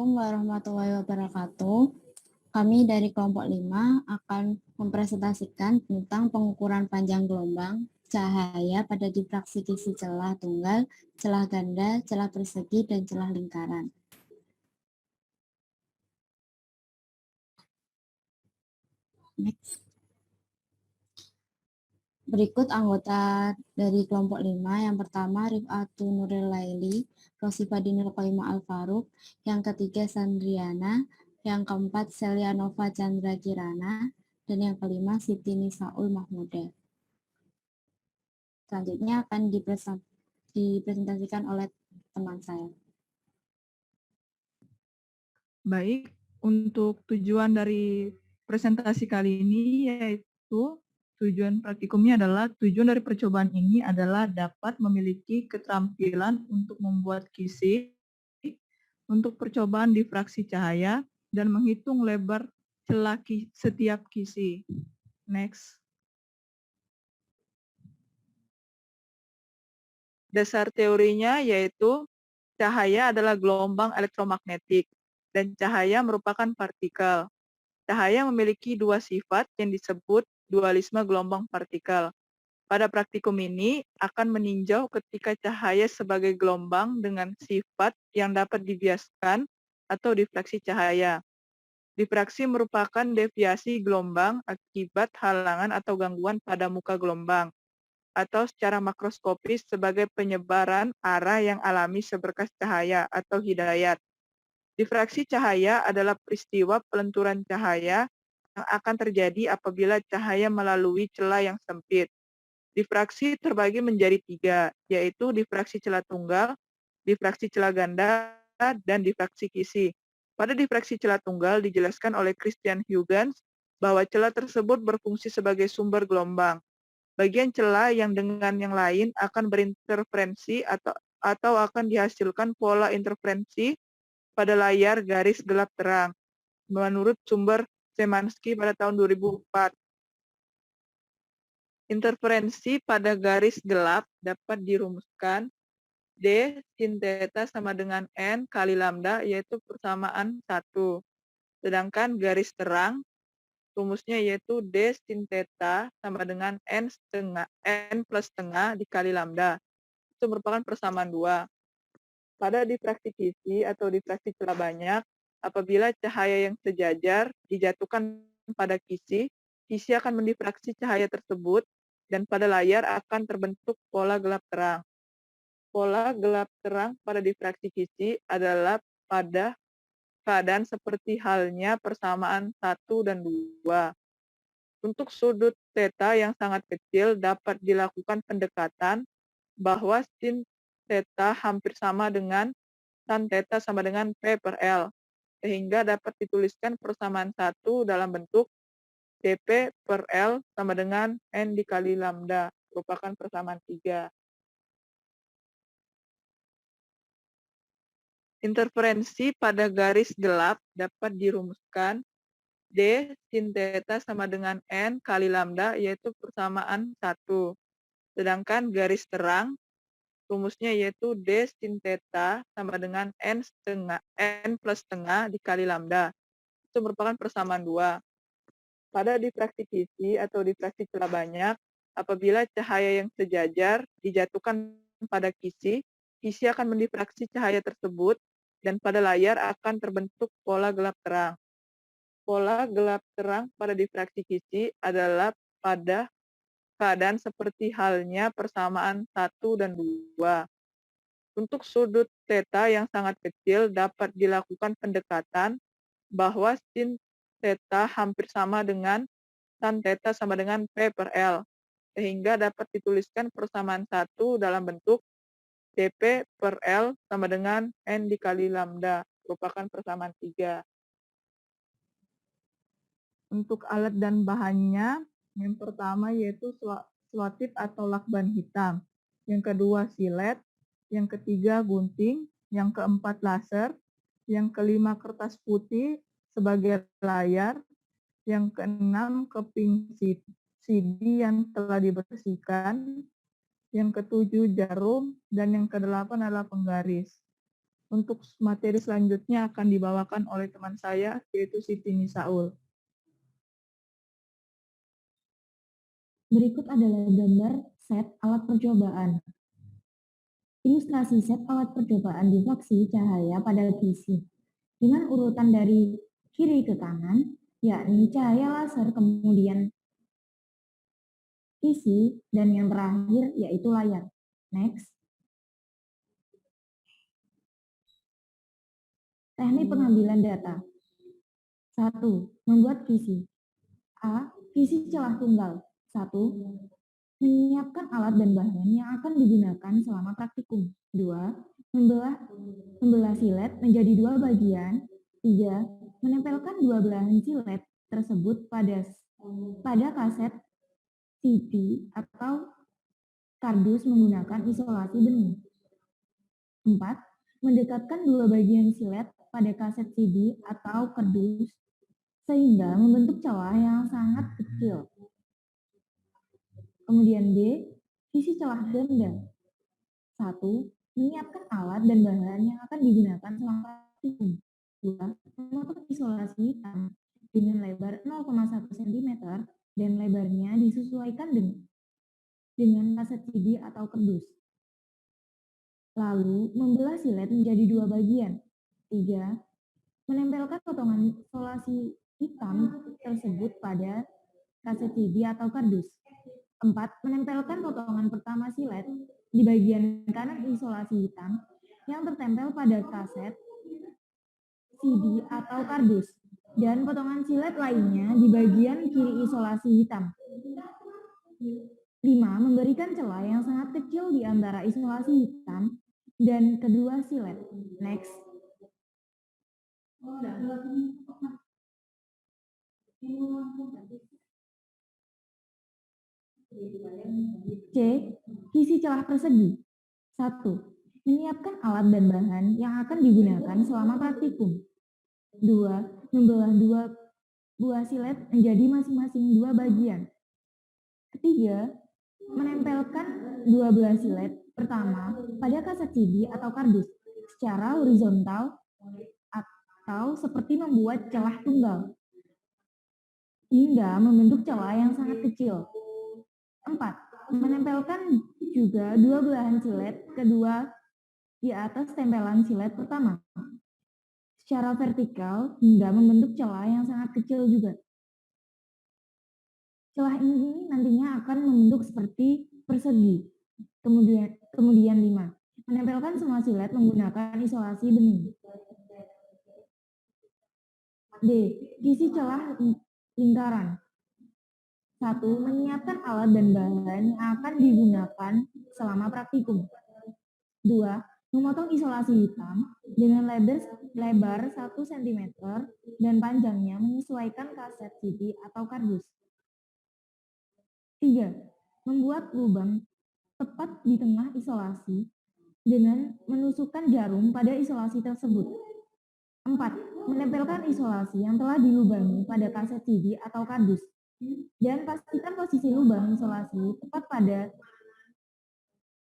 Assalamualaikum warahmatullahi wabarakatuh. Kami dari kelompok 5 akan mempresentasikan tentang pengukuran panjang gelombang cahaya pada difraksi kisi celah tunggal, celah ganda, celah persegi, dan celah lingkaran. Next. Berikut anggota dari kelompok 5. Yang pertama Rif'atu Nuril Laili, Rosifa Dinul Qaimah Al-Faruq. Yang ketiga Sandriana. Yang keempat Selianova Chandra Kirana. Dan yang kelima Siti Nisaul Mahmuda. Selanjutnya akan dipresentasikan oleh teman saya. Baik, untuk tujuan dari presentasi kali ini yaitu tujuan praktikumnya adalah tujuan dari percobaan ini adalah dapat memiliki keterampilan untuk membuat kisi untuk percobaan difraksi cahaya dan menghitung lebar celah setiap kisi. Next. Dasar teorinya yaitu cahaya adalah gelombang elektromagnetik dan cahaya merupakan partikel. Cahaya memiliki dua sifat yang disebut dualisme gelombang partikel. Pada praktikum ini akan meninjau ketika cahaya sebagai gelombang dengan sifat yang dapat dibiaskan atau difraksi cahaya. Difraksi merupakan deviasi gelombang akibat halangan atau gangguan pada muka gelombang, atau secara makroskopis sebagai penyebaran arah yang alami seberkas cahaya atau hidayat. Difraksi cahaya adalah peristiwa pelenturan cahaya yang akan terjadi apabila cahaya melalui celah yang sempit. Difraksi terbagi menjadi 3, yaitu difraksi celah tunggal, difraksi celah ganda, dan difraksi kisi. Pada difraksi celah tunggal dijelaskan oleh Christian Huygens bahwa celah tersebut berfungsi sebagai sumber gelombang. Bagian celah yang dengan yang lain akan berinterferensi atau akan dihasilkan pola interferensi pada layar garis gelap terang, menurut sumber Szymanski pada tahun 2004. Interferensi pada garis gelap dapat dirumuskan D sin theta sama dengan N kali lambda, yaitu persamaan 1. Sedangkan garis terang, rumusnya yaitu D sin theta sama dengan N plus setengah dikali lambda. Itu merupakan persamaan 2. Pada difraksi kisi atau difraksi celah banyak, apabila cahaya yang sejajar dijatuhkan pada kisi, kisi akan mendifraksi cahaya tersebut dan pada layar akan terbentuk pola gelap terang. Pola gelap terang pada difraksi kisi adalah pada keadaan seperti halnya persamaan 1 dan 2. Untuk sudut theta yang sangat kecil dapat dilakukan pendekatan bahwa sin theta hampir sama dengan tan theta sama dengan P per L, sehingga dapat dituliskan persamaan 1 dalam bentuk dP per L sama dengan N dikali lambda, merupakan persamaan 3. Interferensi pada garis gelap dapat dirumuskan D sin theta sama dengan N kali lambda, yaitu persamaan 1. Sedangkan garis terang, rumusnya yaitu D sin theta sama dengan N plus setengah dikali lambda. Itu merupakan persamaan 2. Pada difraksi kisi atau difraksi celah banyak, apabila cahaya yang sejajar dijatuhkan pada kisi, kisi akan mendifraksi cahaya tersebut dan pada layar akan terbentuk pola gelap terang. Pola gelap terang pada difraksi kisi adalah pada keadaan seperti halnya persamaan 1 dan 2. Untuk sudut theta yang sangat kecil dapat dilakukan pendekatan bahwa sin theta hampir sama dengan tan theta sama dengan P per L, sehingga dapat dituliskan persamaan 1 dalam bentuk dP per L sama dengan N dikali lambda, merupakan persamaan 3. Untuk alat dan bahannya, yang pertama yaitu selotip atau lakban hitam, yang kedua silet, yang ketiga gunting, yang keempat laser, yang kelima kertas putih sebagai layar, yang keenam keping CD yang telah dibersihkan, yang ketujuh jarum, dan yang kedelapan adalah penggaris. Untuk materi selanjutnya akan dibawakan oleh teman saya, yaitu Siti Nisaul. Berikut adalah gambar set alat percobaan. Ilustrasi set alat percobaan difraksi cahaya pada kisi dengan urutan dari kiri ke kanan, yakni cahaya laser, kemudian kisi, dan yang terakhir yaitu layar. Next. Teknik pengambilan data. 1. Membuat kisi. A. Kisi celah tunggal. 1. Menyiapkan alat dan bahan yang akan digunakan selama praktikum. 2. Membelah silet menjadi dua bagian. 3. Menempelkan dua belahan silet tersebut pada kaset CD atau kardus menggunakan isolasi bening. 4. Mendekatkan dua bagian silet pada kaset CD atau kardus sehingga membentuk celah yang sangat kecil. Kemudian B, isi celah ganda. 1. Menyiapkan alat dan bahan yang akan digunakan selama praktikum. 2. Memotong isolasi hitam dengan lebar 0,1 cm dan lebarnya disesuaikan dengan kaset CD atau kardus. Lalu, membelah silet menjadi dua bagian. 3. Menempelkan potongan isolasi hitam tersebut pada kaset CD atau kardus. 4. Menempelkan potongan pertama silet di bagian kanan isolasi hitam yang tertempel pada kaset CD atau kardus, dan potongan silet lainnya di bagian kiri isolasi hitam. 5. Memberikan celah yang sangat kecil di antara isolasi hitam dan kedua silet. Next. C. Isi celah persegi. 1. Menyiapkan alat dan bahan yang akan digunakan selama praktikum. 2. Membelah dua buah silet menjadi masing-masing dua bagian. Ketiga, menempelkan dua belah silet pertama pada kaset CD atau kardus secara horizontal atau seperti membuat celah tunggal hingga membentuk celah yang sangat kecil. 4. Menempelkan juga dua belahan silet kedua di atas tempelan silet pertama secara vertikal hingga membentuk celah yang sangat kecil juga. Celah ini nantinya akan membentuk seperti persegi. Kemudian 5. Menempelkan semua silet menggunakan isolasi bening. D. Isi celah lingkaran. 1. Menyiapkan alat dan bahan yang akan digunakan selama praktikum. 2. Memotong isolasi hitam dengan lebar 1 cm dan panjangnya menyesuaikan kaset CD atau kardus. 3. Membuat lubang tepat di tengah isolasi dengan menusukkan jarum pada isolasi tersebut. 4. Menempelkan isolasi yang telah dilubangi pada kaset CD atau kardus. Dan pastikan posisi lubang isolasi tepat pada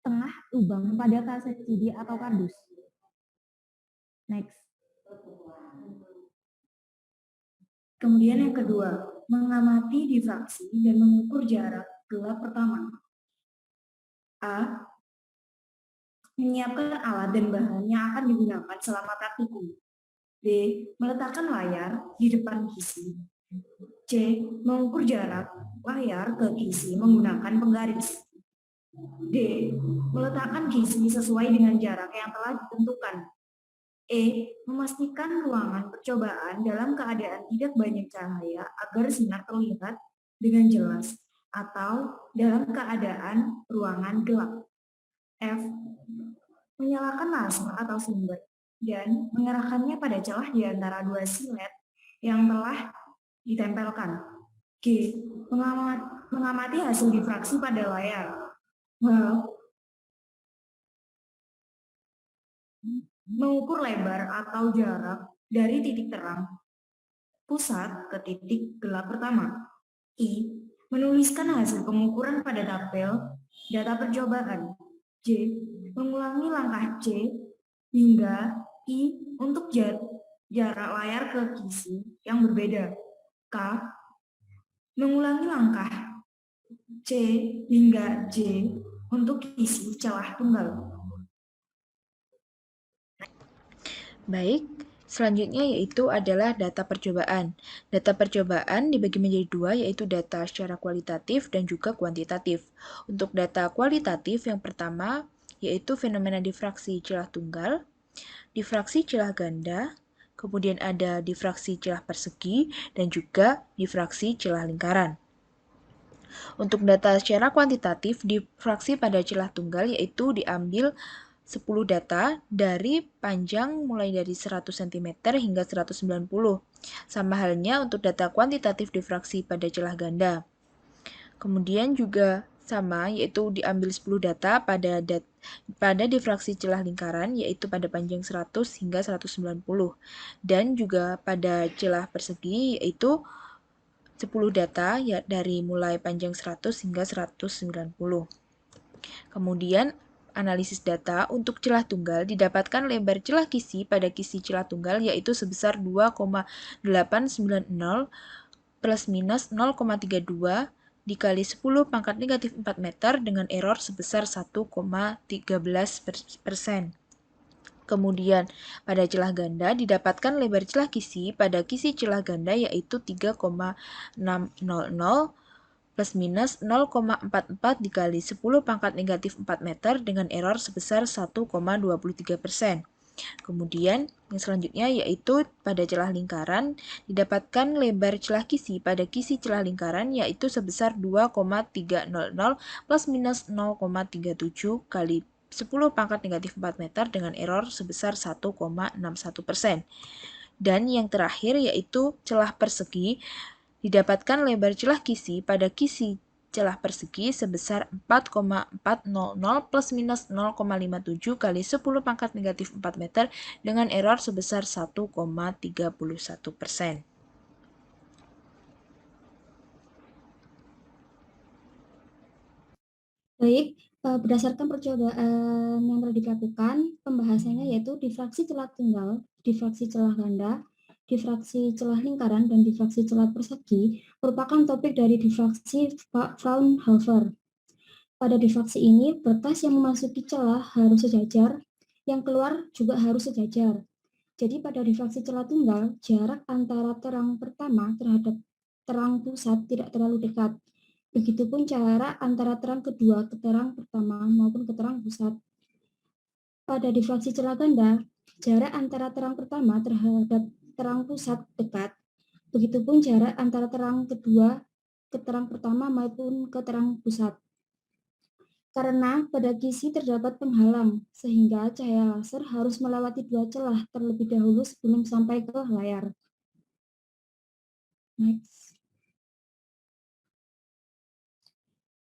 tengah lubang pada kaset CD atau kardus. Next. Kemudian yang kedua, mengamati difraksi dan mengukur jarak gelap pertama. A. Menyiapkan alat dan bahan yang akan digunakan selama praktikum. B. Meletakkan layar di depan kisi. C. Mengukur jarak layar ke kisi menggunakan penggaris. D. Meletakkan kisi sesuai dengan jarak yang telah ditentukan. E. Memastikan ruangan percobaan dalam keadaan tidak banyak cahaya agar sinar terlihat dengan jelas atau dalam keadaan ruangan gelap. F. Menyalakan laser atau sumber dan mengarahkannya pada celah di antara dua silet yang telah ditempelkan. G. Mengamati hasil difraksi pada layar. Mengukur lebar atau jarak dari titik terang pusat ke titik gelap pertama. I. Menuliskan hasil pengukuran pada tabel data percobaan. J. Mengulangi langkah C hingga I. Untuk jarak layar ke kisi yang berbeda. K. Mengulangi langkah C hingga J untuk kisi celah tunggal. Baik, selanjutnya yaitu adalah data percobaan. Data percobaan dibagi menjadi dua, yaitu data secara kualitatif dan juga kuantitatif. Untuk data kualitatif yang pertama yaitu fenomena difraksi celah tunggal, difraksi celah ganda, kemudian ada difraksi celah persegi, dan juga difraksi celah lingkaran. Untuk data secara kuantitatif, difraksi pada celah tunggal yaitu diambil 10 data dari panjang mulai dari 100 cm hingga 190. Sama halnya untuk data kuantitatif difraksi pada celah ganda. Kemudian juga sama, yaitu diambil 10 data pada difraksi celah lingkaran, yaitu pada panjang 100 hingga 190. Dan juga pada celah persegi, yaitu 10 data ya dari mulai panjang 100 hingga 190. Kemudian analisis data untuk celah tunggal didapatkan lebar celah kisi pada kisi celah tunggal yaitu sebesar 2,890 plus minus 0,32 dikali 10 pangkat negatif 4 meter dengan error sebesar 1,13%. Kemudian, pada celah ganda didapatkan lebar celah kisi pada kisi celah ganda yaitu 3,600 plus minus 0,44 dikali 10 pangkat negatif 4 meter dengan error sebesar 1,23%. Kemudian, yang selanjutnya yaitu pada celah lingkaran didapatkan lebar celah kisi pada kisi celah lingkaran yaitu sebesar 2,300 plus minus 0,37 kali 10 pangkat negatif 4 meter dengan error sebesar 1,61%. Dan yang terakhir yaitu celah persegi didapatkan lebar celah kisi pada kisi celah persegi sebesar 4,400 plus minus 0,57 kali 10 pangkat negatif 4 meter dengan error sebesar 1,31%. Baik, berdasarkan percobaan yang telah dilakukan, pembahasannya yaitu difraksi celah tunggal, difraksi celah ganda, difraksi celah lingkaran, dan difraksi celah persegi merupakan topik dari difraksi Fraunhofer. Pada difraksi ini, kertas yang memasuki celah harus sejajar, yang keluar juga harus sejajar. Jadi pada difraksi celah tunggal, jarak antara terang pertama terhadap terang pusat tidak terlalu dekat. Begitupun jarak antara terang kedua ke terang pertama maupun ke terang pusat. Pada difraksi celah ganda, jarak antara terang pertama terhadap terang pusat dekat. Begitupun jarak antara terang kedua ke terang pertama maupun ke terang pusat. Karena pada kisi terdapat penghalang, sehingga cahaya laser harus melewati dua celah terlebih dahulu sebelum sampai ke layar. Next.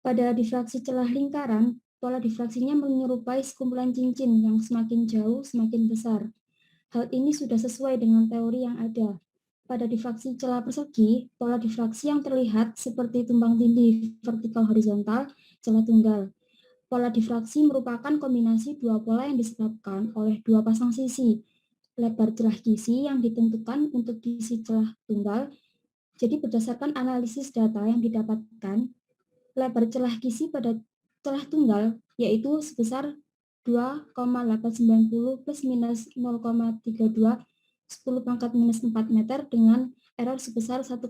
Pada difraksi celah lingkaran, pola difraksinya menyerupai sekumpulan cincin yang semakin jauh semakin besar. Hal ini sudah sesuai dengan teori yang ada. Pada difraksi celah persegi, pola difraksi yang terlihat seperti tumpang tindih vertikal horizontal celah tunggal. Pola difraksi merupakan kombinasi dua pola yang disebabkan oleh dua pasang sisi. Lebar celah kisi yang ditentukan untuk kisi celah tunggal. Jadi berdasarkan analisis data yang didapatkan, lebar celah kisi pada celah tunggal yaitu sebesar 2,890 plus minus 0,32 10 pangkat minus 4 meter dengan error sebesar 1,13%.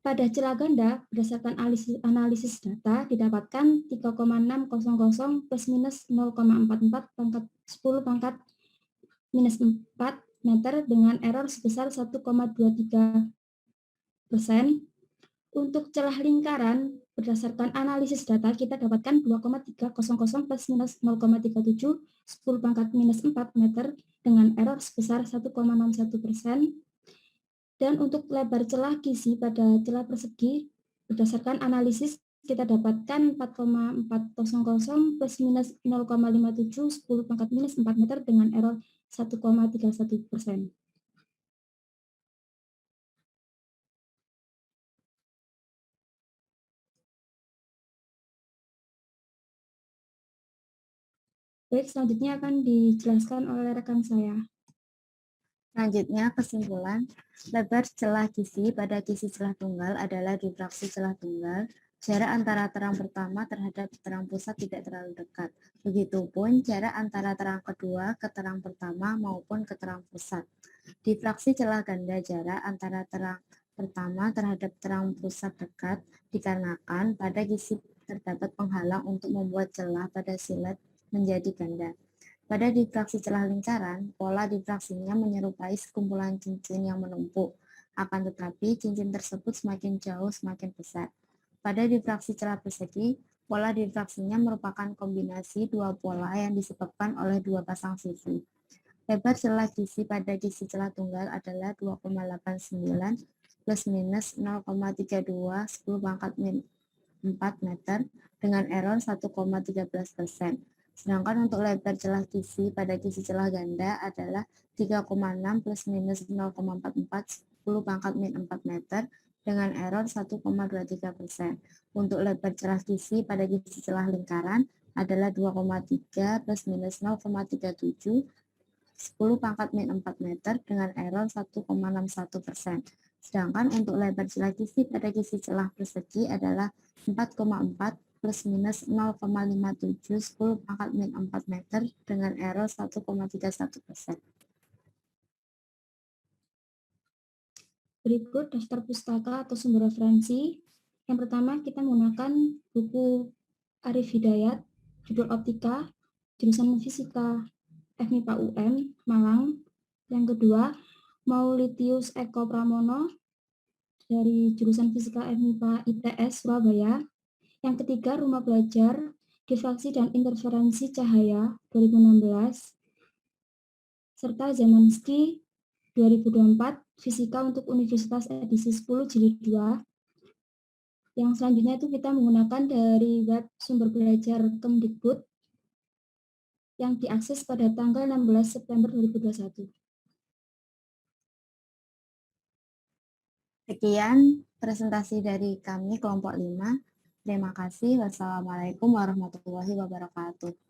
Pada celah ganda, berdasarkan analisis data didapatkan 3,600 plus minus 0,44 pangkat 10 pangkat minus 4 meter dengan error sebesar 1,23%. Untuk celah lingkaran, berdasarkan analisis data, kita dapatkan 2,300 plus minus 0,37, 10 pangkat minus 4 meter dengan error sebesar 1,61%. Dan untuk lebar celah kisi pada celah persegi, berdasarkan analisis, kita dapatkan 4,400 plus minus 0,57, 10 pangkat minus 4 meter dengan error 1,31%. Baik, selanjutnya akan dijelaskan oleh rekan saya. Selanjutnya, kesimpulan, lebar celah kisi pada kisi celah tunggal adalah difraksi celah tunggal. Jarak antara terang pertama terhadap terang pusat tidak terlalu dekat. Begitupun jarak antara terang kedua ke terang pertama maupun ke terang pusat. Difraksi celah ganda jarak antara terang pertama terhadap terang pusat dekat dikarenakan pada kisi terdapat penghalang untuk membuat celah pada silet menjadi ganda. Pada difraksi celah lingkaran, pola difraksinya menyerupai sekumpulan cincin yang menumpuk, akan tetapi cincin tersebut semakin jauh semakin besar. Pada difraksi celah persegi, pola difraksinya merupakan kombinasi dua pola yang disebabkan oleh dua pasang sisi. Lebar celah kisi pada kisi celah tunggal adalah 2,89 plus minus 0,32 10 pangkat min 4 meter dengan error 1,13%. Sedangkan untuk lebar celah kisi pada kisi celah ganda adalah 3,6 plus minus 0,44 10 pangkat min 4 meter dengan error 1,23%. Untuk lebar celah kisi pada kisi celah lingkaran adalah 2,3 plus minus 0,37 10 pangkat min 4 meter dengan error 1,61%. Sedangkan untuk lebar celah kisi pada kisi celah persegi adalah 4,4 plus minus 0,57 10 pangkat min 4 meter dengan error 1,31%. Berikut daftar pustaka atau sumber referensi. Yang pertama, kita menggunakan buku Arif Hidayat, judul Optika, jurusan Fisika FMIPA UM, Malang. Yang kedua, Maulitius Eko Pramono, dari jurusan Fisika FMIPA ITS, Surabaya. Yang ketiga, Rumah Belajar, Difraksi dan Interferensi Cahaya, 2016. Serta Zamansky, 2024, Fisika untuk Universitas edisi 10 jilid 2. Yang selanjutnya itu kita menggunakan dari web sumber belajar Kemdikbud yang diakses pada tanggal 16 September 2021. Sekian presentasi dari kami kelompok 5. Terima kasih. Wassalamualaikum warahmatullahi wabarakatuh.